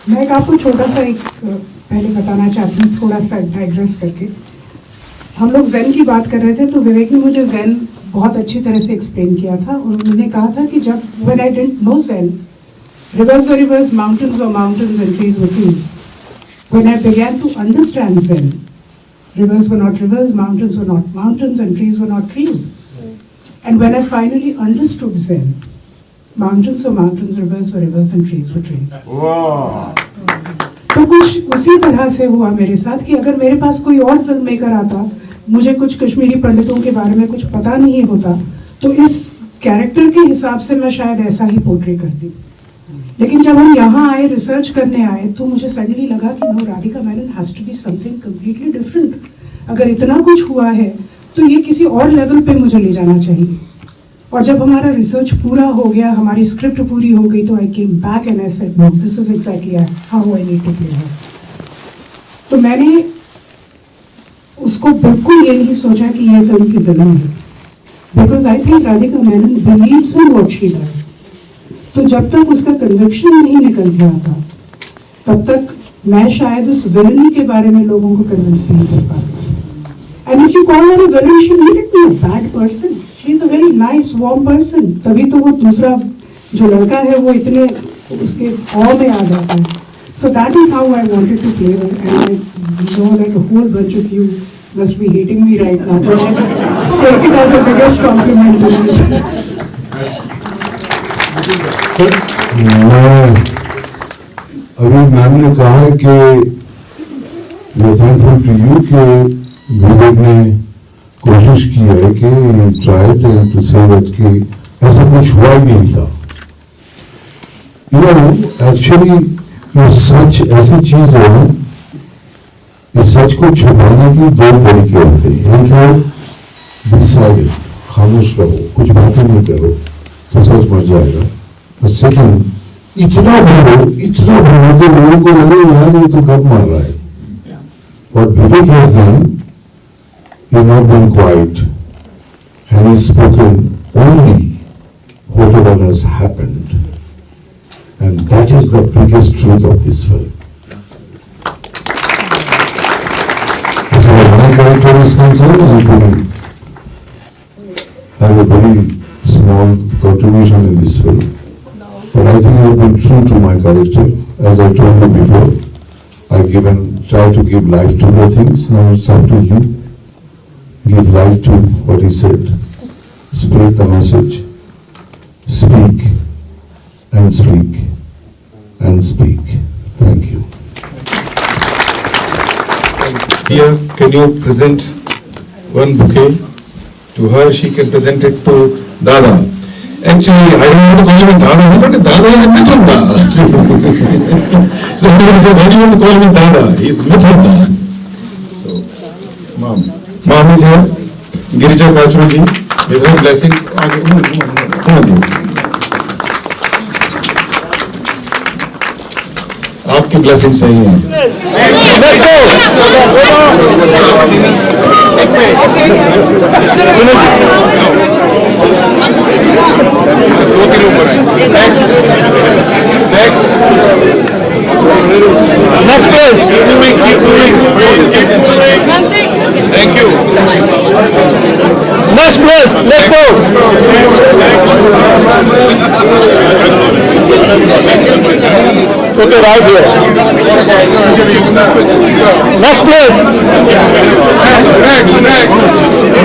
मैं एक आपको छोटा सा एक पहले बताना चाहती हूँ, थोड़ा सा डाइग्रेस करके। हम लोग जैन की बात कर रहे थे तो विवेक ने मुझे जैन बहुत अच्छी तरह से एक्सप्लेन किया था और उन्होंने कहा था कि जब when I didn't know Jain, rivers were rivers, mountains were mountains and trees were trees. When I began to understand Zen, rivers were not rivers, mountains were not mountains and trees were not trees. And when I finally understood Zen, mountains were mountains, rivers were rivers and trees were trees. Wow. तो कुछ उसी तरह से हुआ मेरे साथ कि अगर मेरे पास कोई और फिल्म मेकर आता, मुझे कुछ कश्मीरी पंडितों के बारे में कुछ पता नहीं होता, तो इस कैरेक्टर के हिसाब से मैं शायद ऐसा ही पोर्ट्रे करती। लेकिन जब हम यहाँ आए, रिसर्च करने आए, तो मुझे सडनली लगा कि no, Radhika Menon has to be something completely different. अगर इतना कुछ हुआ है तो ये किसी और लेवल पे मुझे ले जाना चाहिए। और जब हमारा रिसर्च पूरा हो गया, हमारी स्क्रिप्ट पूरी हो गई, तो I came back and I said no, this is exactly how I need to play her. तो मैंने उसको बिल्कुल ये नहीं सोचा कि ये फिल्म की विलन है, because I think Radhika Menon believes in what she does. तो जब तक उसका कन्विक्शन नहीं निकल गया था, तब तक मैं शायद इस विलनी के बारे में लोगों को कन्विंस नहीं कर पाती। And if you call her a villain, she needed be a bad person, she is a very nice warm person. तभी तो वो दूसरा जो लड़का है वो इतने उसके ऑ में आ जाता है। So that is how I wanted to play her, and I know that a whole bunch of you must be hating me right now, but I take it as the biggest compliment to me. अभी ma'am ने कहा है कि मैं thankful to you कि विवेक ने कोशिश की है कि ट्राइड टू से दैट कि ऐसा कुछ हुआ ही नहीं था। एक्चुअली ये सच ऐसी चीज है, इस सच को छुपाने की दो तरीके होते हैं। एक है डिसाइडेड, खामोश रहो, कुछ बातें नहीं करो तो सच मर जाएगा। और सेकंड, इतना बोलो कि लोगों को लगे यार ये तो गप मार रहा है। और Vivek has done, he not been quiet and he's spoken only whatever has happened, and that is the biggest truth of this film. My character is concerned, I think I have a very small contribution in this film, but I think I have been true to my character. As I told you before, I've tried to give life to the things. Now it's up to you. Give life to what he said. Spread the message. Speak and speak and speak. Thank you. Here, can you present one bouquet to her? She can present it to Dada. Actually, I don't want to call him Dada, but Dada is Mithunda. So everybody said, why do you want to call him Dada? He's Mithunda. So, Mom is here. Girija Kachru ji, with her blessings. Come on. आपकी blessing चाहिए। Let's go. Next place. Thank you. Next place. Let's go. Okay, right here. Next place.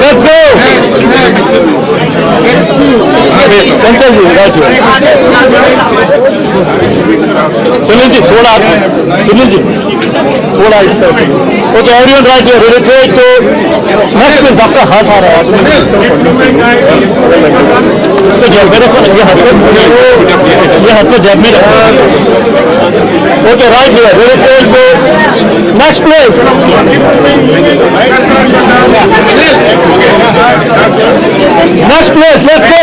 Let's go. Chanchal ji, right here. Sunil ji थोड़ा, सुनील जी थोड़ा इस तरफ। Okay, everyone right here. Ready to next place. आपका हाथ आ रहा है। इसको जेब में रखो, ये हाथ को जेब में रखो। Okay, right here. Ready to next place. Next place. Let's go.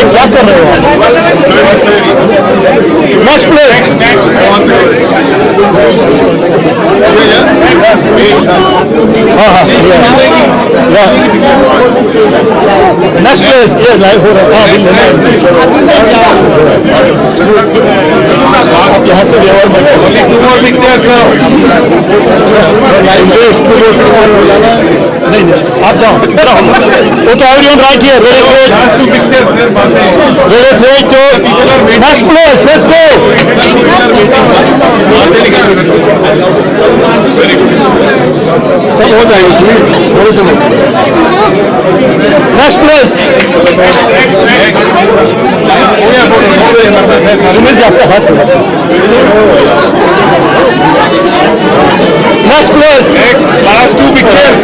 क्या कर रहे हो? Next place. हाँ हाँ Next place, ये लाइव हो रहा है। यहाँ से भी और नहीं, आप जाओ। Okay, everyone right here. Ready to next place. Let's go. सब हो जाएंगे थोड़े समय। Next place. सुनील जी आपका हाथ Next place. Last two pictures.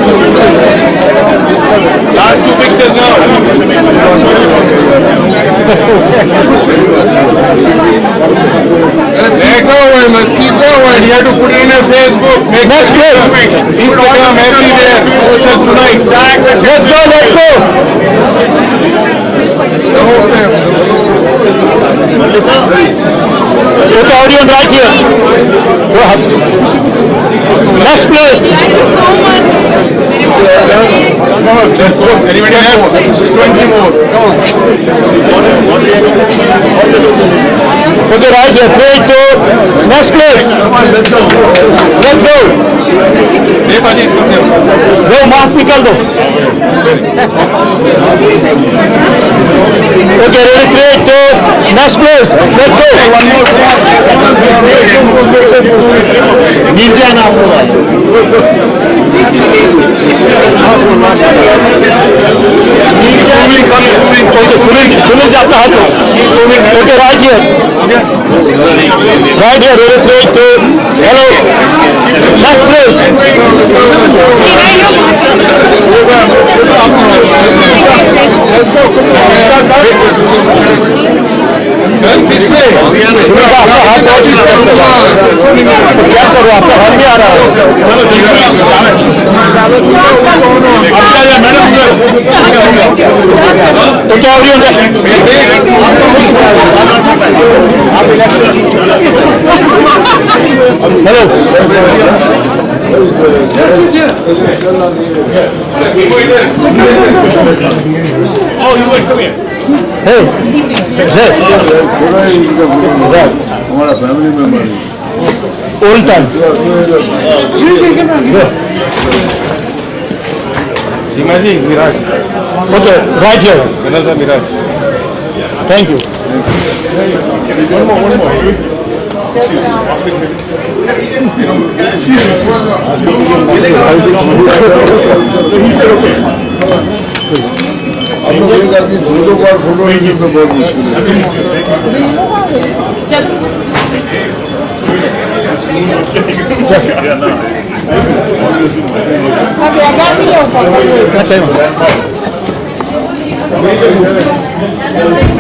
Last two pictures now. Next forward, must keep forward. You have to put it in your Facebook. Next place. Instagram, everywhere. Social tonight. Let's go. The whole family. Okay, audience right here. Go ahead. Next place. Come on, let's go. Anybody left? 20 more. Come on. Okay, right here. 3, 2. Next place. Come on, let's go. Let's go. Go, mask निकाल दो. Okay, ready, 3, 2. Next place. Let's go. One more. नीचे आना आप लोग. Okay, Sunil ji आपका हाथ लो. Okay, right here. Right here, ready, 3, 2. Hello. Next place. This way. Sunil का आपका हाथ बहुत क्या करो आपका हाथ नहीं आ रहा है. चलो ठीक है. तो क्या ऑडियो हेलो हमारा family member old time Seema ji Virat okay right here विनल सर विराट थैंक यू आप लोग एक आदमी दो बार फोटो लेंगे तो बहुत मुश्किल है